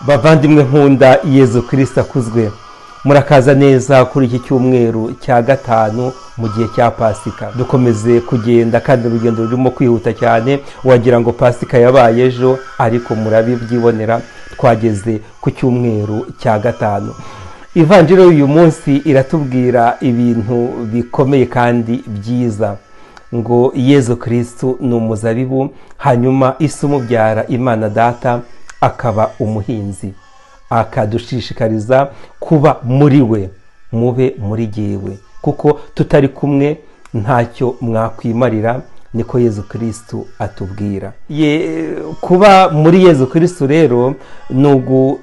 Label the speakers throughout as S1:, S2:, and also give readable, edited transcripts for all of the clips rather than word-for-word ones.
S1: bavandimwe nkunda Yezu Kristo akuzwe, murakaza neza kuri iki cyumweru cya gatanu mu gihe cya Pasika. Dukomeze kugenda kandi urugendo rurimo kwihuta cyane, wagira ngo Pasika yabaye ejo, ariko murabibyibonera twageze ku cyumweru cya gatanu. Ivanjiri y'uyu munsi iratubwira ibintu bikomeye kandi byiza, ngo Yezu Kristo ni umuzabibu, hanyuma isi umubyara Imana Data akaba umuhinzi, akadushishikariza kuba muri we, mube muri jyewe, kuko tutari kumwe ntacyo mwakwimarira, niko Yezu Kristo atubwira. Kuba muri Yezu Kristo rero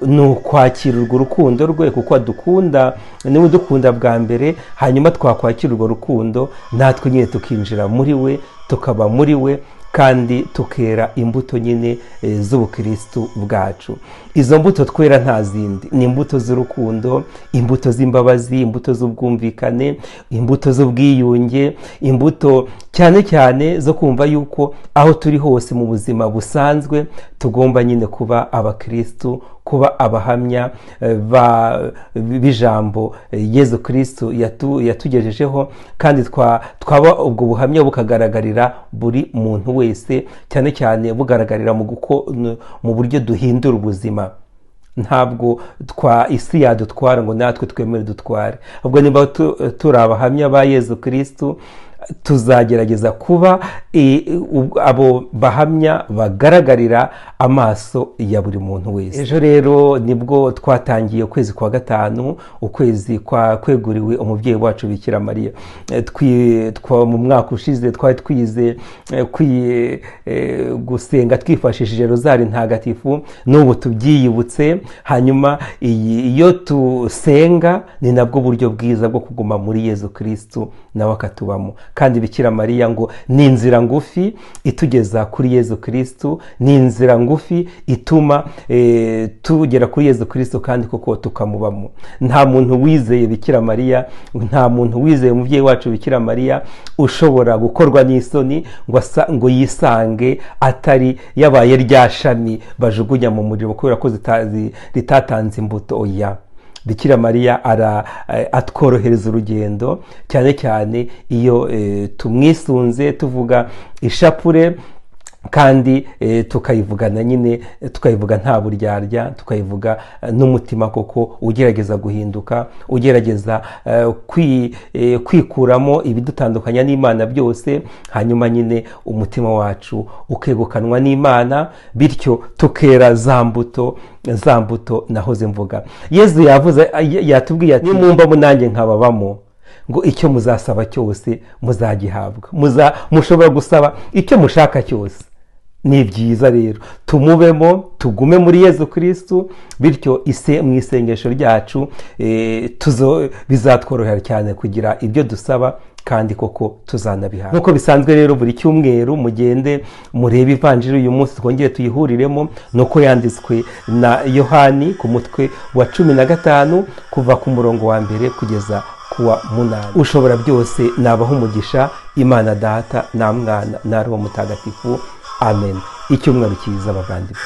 S1: ni ukwakira urwo rukundo rwe, kuko adukunda, niwe udukunda bwa mbere, hanyuma twakwakira urwo rukundo natwe nyine tukinjira muri we, tukaba muri we, kandi tukera imbuto nyine z'ubukristo bwacu. Izo mbuto twera nta zindi, ni imbuto z'urukundo, imbuto z'imbabazi, imbuto z'ubwumvikane, imbuto z'ubwiyunge, imbuto cyane cyane zo kumva yuko aho turi hose mu buzima busanzwe tugomba nyine kuba abakristo, kuba abahamya b'ijambo Yezu Kristo yatugejejeho, kandi twaba ubwo buhamya bukagaragarira buri muntu wese, cyane cyane bugaragarira mu buryo duhindura ubuzima. Ntabwo isi yadutwara ngo natwe twemere dutware, ahubwo niba turi abahamya ba Yezu Kristo, tuzagerageza kuba abo bahamya bagaragarira amaso ya buri muntu wese. Ejo rero nibwo twatangiye ukwezi kwa gatanu, ukwezi kweguriwe umubyeyi wacu Bikira Mariya. Mu mwaka ushize twari twize gusenga twifashishije rozari ntagatifu, n'ubu tubyiyibutse. Hanyuma iyo tusenga ni nabwo buryo bwiza bwo kuguma muri Yezu Kristo nawe akatubamo. Kandi Bikira Mariya ngo ni inzira ngufi itugeza kuri Yezu Kristo, ni inzira ngufi ituma tugera kuri Yezu Kristo kandi koko tukamubamo. Nta muntu wizeye Bikira Mariya, nta muntu wizeye umubyeyi wacu Bikira Mariya ushobora gukorwa n'isoni ngo yisange atari yabaye rya shami bajugunya mu muriro kubera ko ritatanze imbuto. Oya, Bikira Mariya atworohereza urugendo, cyane cyane iyo tumwisunze tuvuga ishapure, kandi tukayivugana nyine, tukayivuga nta buryarya, tukayivuga n'umutima koko ugerageza guhinduka, ugerageza kwikuramo ibidutandukanya n'Imana byose, hanyuma nyine umutima wacu ukegukanwa n'Imana, bityo tukera za mbuto nahoze mvuga. Yezu yatubwiye ati nimumba nanjye nkababamo, ngo icyo muzasaba cyose muzagihabwa. Mushobora gusaba icyo mushaka cyose. Ni byiza rero tumubemo, tugume muri Yezu Kristo, bityo mu isengesho ryacu bizatworohera cyane kugira ibyo dusaba, kandi koko tuzanabihabwa. Nk'uko bisanzwe rero buri cyumweru mugende murebe ivanjiri uyu munsi twongere tuyihuriremo, nuko yanditswe na Yohani ku mutwe wa 15 kuva ku murongo wa 1 kugeza kuwa 8. Ushobora byose nabaho umugisha, Imana Data na Mwana na Roho Mutagatifu. Amen. Icyumweru cyiza bavandimwe.